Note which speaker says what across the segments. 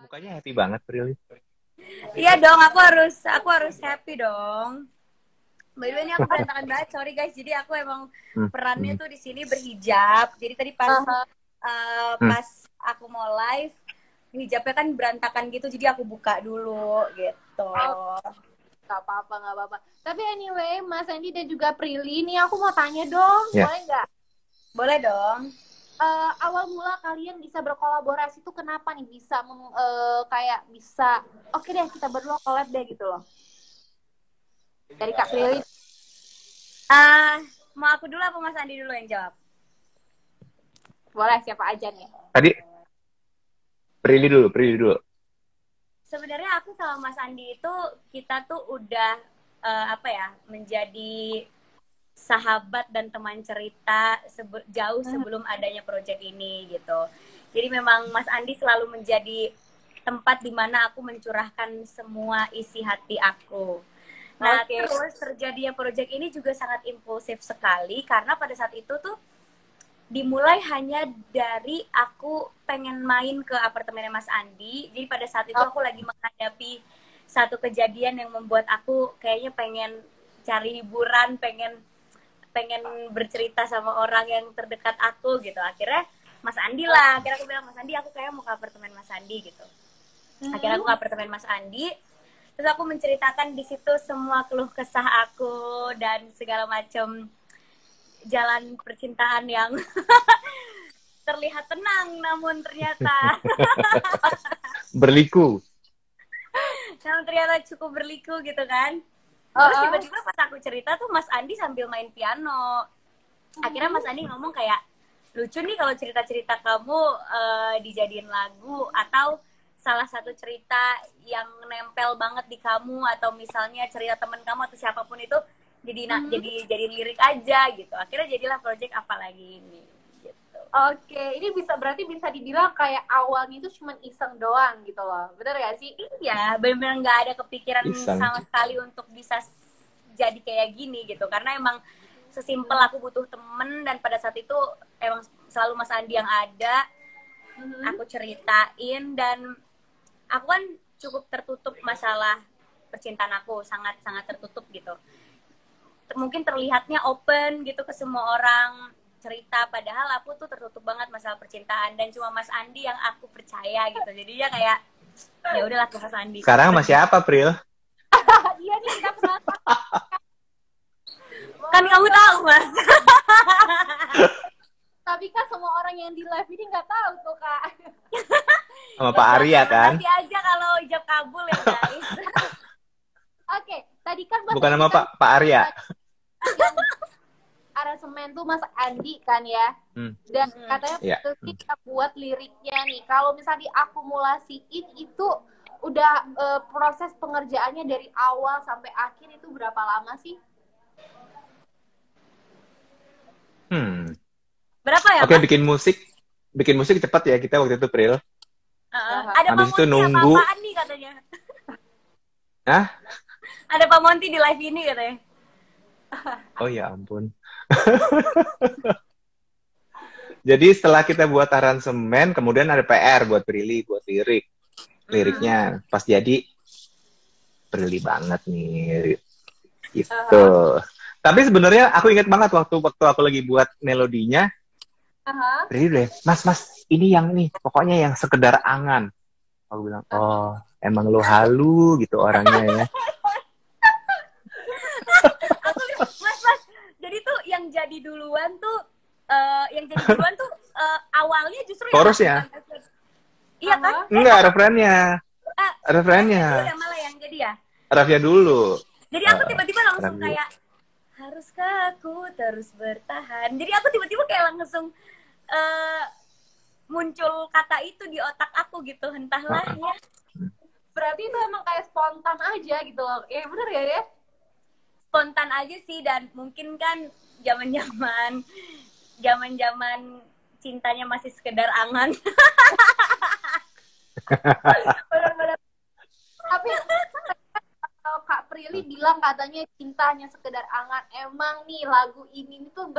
Speaker 1: Mukanya happy banget, Prilly.
Speaker 2: Iya dong, aku harus happy dong. By the way, ini aku berantakan banget, sorry guys. Jadi aku emang perannya tuh di sini berhijab. Jadi tadi pas aku mau live, hijabnya kan berantakan gitu. Jadi aku buka dulu gitu.
Speaker 3: Gak apa-apa. Tapi anyway, Mas Andi dan juga Prilly, nih aku mau tanya dong, boleh nggak?
Speaker 2: Boleh dong.
Speaker 3: Awal mula kalian bisa berkolaborasi tuh kenapa nih bisa kayak bisa oke deh kita berdua collab deh gitu loh. Dari Kak Prilly.
Speaker 2: Mau aku dulu apa Mas Andi dulu yang jawab?
Speaker 3: Boleh, siapa aja nih?
Speaker 1: Tadi Prilly dulu.
Speaker 2: Sebenarnya aku sama Mas Andi itu kita tuh udah menjadi sahabat dan teman cerita jauh sebelum adanya proyek ini gitu. Jadi memang Mas Andi selalu menjadi tempat di mana aku mencurahkan semua isi hati aku. Nah, terus terjadinya proyek ini juga sangat impulsif sekali karena pada saat itu tuh dimulai hanya dari aku pengen main ke apartemennya Mas Andi. Jadi pada saat itu aku lagi menghadapi satu kejadian yang membuat aku kayaknya pengen cari hiburan, pengen bercerita sama orang yang terdekat aku gitu. Akhirnya Mas Andi lah. Akhirnya aku bilang, Mas Andi, aku kayak mau ke apartemen Mas Andi gitu. Akhirnya aku ke apartemen Mas Andi. Terus aku menceritakan di situ semua keluh kesah aku dan segala macam jalan percintaan yang terlihat tenang namun ternyata
Speaker 1: berliku.
Speaker 2: Namun ternyata cukup berliku gitu kan. Terus tiba-tiba pas aku cerita tuh Mas Andi sambil main piano. Akhirnya Mas Andi ngomong kayak, lucu nih kalau cerita-cerita kamu dijadiin lagu atau salah satu cerita yang nempel banget di kamu atau misalnya cerita temen kamu atau siapapun itu jadi lirik aja gitu. Akhirnya jadilah project Apalagi Ini. Gitu.
Speaker 3: Oke, ini berarti bisa dibilang kayak awalnya itu cuma iseng doang gitu loh. Bener gak sih?
Speaker 2: Iya, benar-benar nggak ada kepikiran sama sekali untuk bisa jadi kayak gini gitu. Karena emang sesimpel aku butuh temen dan pada saat itu emang selalu Mas Andi yang ada. Aku ceritain dan aku kan cukup tertutup masalah percintaan aku, sangat-sangat tertutup gitu. Mungkin terlihatnya open gitu ke semua orang cerita, padahal aku tuh tertutup banget masalah percintaan dan cuma Mas Andi yang aku percaya gitu. Jadinya kayak ya udahlah ke Mas Andi.
Speaker 1: Sekarang masih apa, Pril?
Speaker 3: Iya nih, kita kenal.
Speaker 2: Kan kamu tahu, Mas.
Speaker 3: Tapi kan semua orang yang di live ini nggak tahu tuh, Kak.
Speaker 1: Sama Pak Arya kan?
Speaker 2: Nanti aja kalau ijab kabul ya, guys.
Speaker 3: Oke, tadi kan Mas
Speaker 1: bukan nama Pak Arya.
Speaker 3: Aransemen tuh Mas Andi kan ya. Dan katanya kita buat liriknya nih. Kalau misalnya diakumulasiin itu udah proses pengerjaannya dari awal sampai akhir itu berapa lama sih?
Speaker 2: Berapa ya?
Speaker 1: Oke, bikin musik cepat ya kita waktu itu, Pril.
Speaker 2: Ada
Speaker 1: habis
Speaker 2: Pak
Speaker 1: itu
Speaker 2: Monty
Speaker 1: nunggu.
Speaker 2: apa-apaan nih katanya.
Speaker 1: Hah?
Speaker 2: Ada Pak Monty di live ini katanya.
Speaker 1: Oh ya ampun. Jadi setelah kita buat aransemen, kemudian ada PR buat Prilly, buat liriknya. Pas jadi Prilly banget nih, gitu. Tapi sebenarnya aku ingat banget waktu aku lagi buat melodinya, Prilly deh, Mas, ini yang nih, pokoknya yang sekedar angan. Aku bilang, oh emang lo halu gitu orangnya ya.
Speaker 2: Mas, jadi tuh yang jadi duluan tuh awalnya justru
Speaker 1: chorusnya.
Speaker 2: Iya kan?
Speaker 1: Enggak, refrennya.
Speaker 2: Refrennya malah yang jadi ya.
Speaker 1: Refnya dulu.
Speaker 2: Jadi aku tiba-tiba langsung kayak, haruskah aku terus bertahan? Jadi aku tiba-tiba kayak langsung muncul kata itu di otak aku gitu, entahlah ya.
Speaker 3: Berarti itu emang kayak spontan aja gitu loh. Bener ya?
Speaker 2: Spontan aja sih, dan mungkin kan zaman-zaman cintanya masih sekedar angan.
Speaker 3: Benar-benar. Tapi Kak Prilly bilang katanya cintanya sekedar angan. Emang nih lagu ini tuh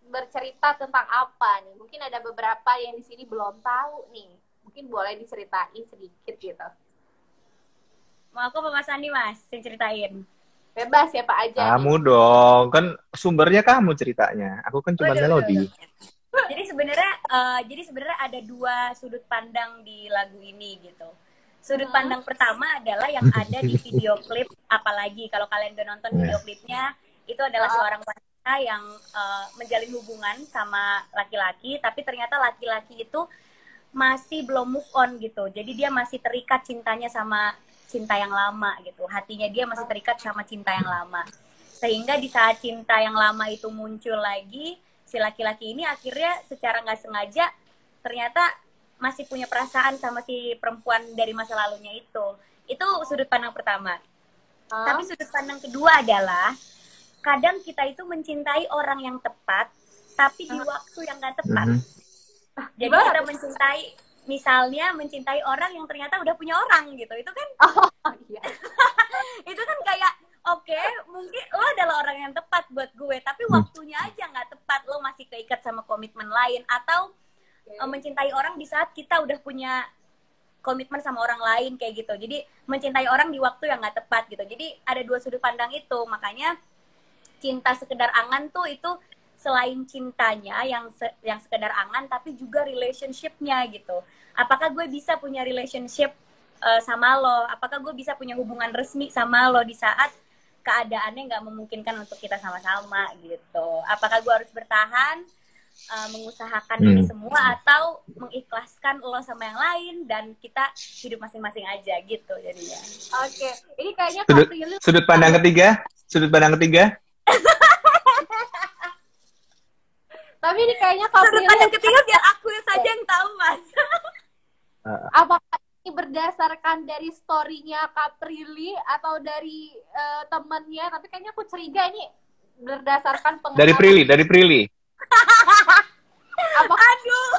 Speaker 3: bercerita tentang apa nih? Mungkin ada beberapa yang di sini belum tahu nih. Mungkin boleh diceritain sedikit gitu.
Speaker 2: Mau aku apa Mas Andi, Mas? Yang ceritain.
Speaker 3: Bebas siapa aja.
Speaker 1: Kamu dong, kan sumbernya kamu ceritanya. Aku kan cuma melodi.
Speaker 2: Jadi sebenarnya ada dua sudut pandang di lagu ini gitu. Sudut pandang pertama adalah yang ada di video klip, apalagi kalau kalian udah nonton video klipnya, itu adalah seorang wanita yang menjalin hubungan sama laki-laki, tapi ternyata laki-laki itu masih belum move on gitu. Jadi dia masih terikat cintanya sama cinta yang lama gitu. Hatinya dia masih terikat sama cinta yang lama. Sehingga di saat cinta yang lama itu muncul lagi, si laki-laki ini akhirnya secara nggak sengaja ternyata masih punya perasaan sama si perempuan dari masa lalunya itu. Itu sudut pandang pertama. Tapi sudut pandang kedua adalah kadang kita itu mencintai orang yang tepat, tapi di waktu yang nggak tepat. Jadi kita mencintai orang yang ternyata udah punya orang gitu. Itu kan itu kan kayak oke, mungkin lo adalah orang yang tepat buat gue, tapi waktunya aja nggak tepat. Lo masih keikat sama komitmen lain, atau mencintai orang di saat kita udah punya komitmen sama orang lain kayak gitu. Jadi mencintai orang di waktu yang nggak tepat gitu. Jadi ada dua sudut pandang itu. Makanya cinta sekedar angan tuh itu selain cintanya yang sekedar angan, tapi juga relationship-nya gitu. Apakah gue bisa punya relationship sama lo? Apakah gue bisa punya hubungan resmi sama lo di saat keadaannya nggak memungkinkan untuk kita sama-sama gitu? Apakah gue harus bertahan, mengusahakan ini semua, atau mengikhlaskan lo sama yang lain dan kita hidup masing-masing aja gitu jadinya.
Speaker 3: Oke, ini kayaknya
Speaker 1: sudut pandang ketiga.
Speaker 3: Tapi ini kayaknya
Speaker 2: sudut pandang ketiga biar aku saja yang tahu, Mas.
Speaker 3: Apakah ini berdasarkan dari story-nya Kak Prilly atau dari temennya? Tapi kayaknya aku curiga ini berdasarkan pengalaman.
Speaker 1: Dari Prilly.
Speaker 2: Aduh.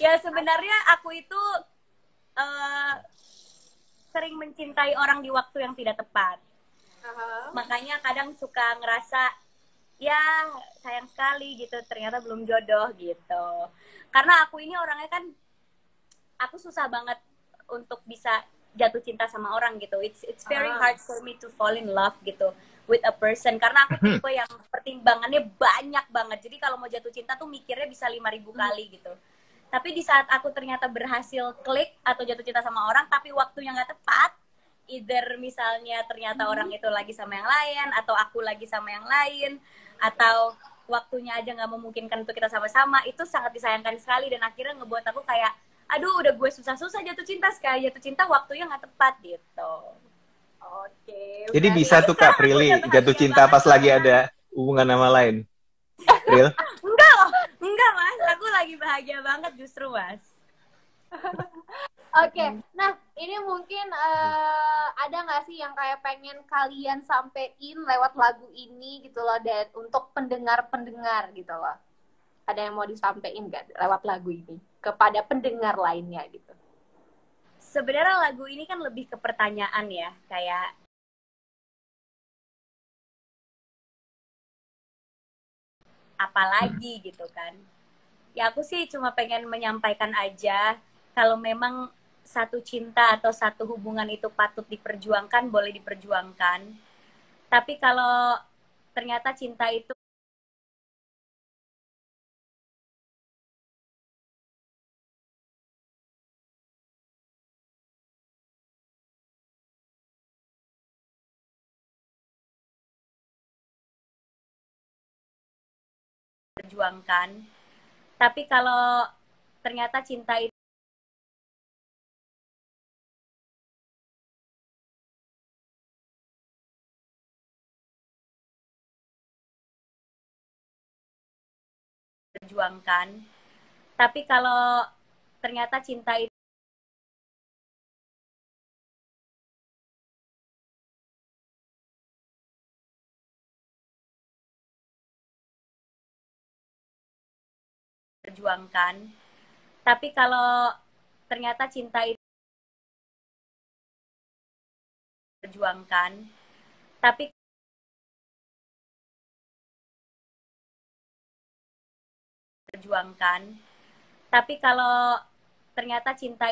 Speaker 2: Ya sebenarnya aku itu sering mencintai orang di waktu yang tidak tepat. Makanya kadang suka ngerasa ya sayang sekali gitu, ternyata belum jodoh gitu. Karena aku ini orangnya kan, aku susah banget untuk bisa jatuh cinta sama orang gitu. It's very hard for me to fall in love gitu with a person, karena aku tipe yang pertimbangannya banyak banget. Jadi kalau mau jatuh cinta tuh mikirnya bisa 5.000 kali gitu. Tapi di saat aku ternyata berhasil klik atau jatuh cinta sama orang tapi waktunya nggak tepat, either misalnya ternyata orang itu lagi sama yang lain, atau aku lagi sama yang lain, atau waktunya aja nggak memungkinkan untuk kita sama-sama, itu sangat disayangkan sekali. Dan akhirnya ngebuat aku kayak, aduh udah gue susah-susah jatuh cinta, sekali jatuh cinta waktunya nggak tepat gitu. Oke.
Speaker 1: Jadi bisa tuh Kak Prilly jatuh cinta pas lagi ada hubungan sama lain. Pril?
Speaker 2: Enggak Mas, aku lagi bahagia banget justru Mas.
Speaker 3: Oke, nah ini mungkin ada nggak sih yang kayak pengen kalian sampein lewat lagu ini gitu loh, dan untuk pendengar-pendengar gitu loh. Ada yang mau disampaikan nggak lewat lagu ini kepada pendengar lainnya gitu?
Speaker 2: Sebenarnya lagu ini kan lebih ke pertanyaan ya, kayak apalagi gitu kan. Ya aku sih cuma pengen menyampaikan aja, kalau memang satu cinta atau satu hubungan itu patut diperjuangkan, boleh diperjuangkan. Tapi kalau ternyata cinta itu perjuangkan. Tapi kalau ternyata cinta itu perjuangkan. Tapi kalau ternyata cinta itu perjuangkan. Tapi kalau ternyata cinta itu perjuangkan. Tapi perjuangkan. Tapi kalau ternyata cinta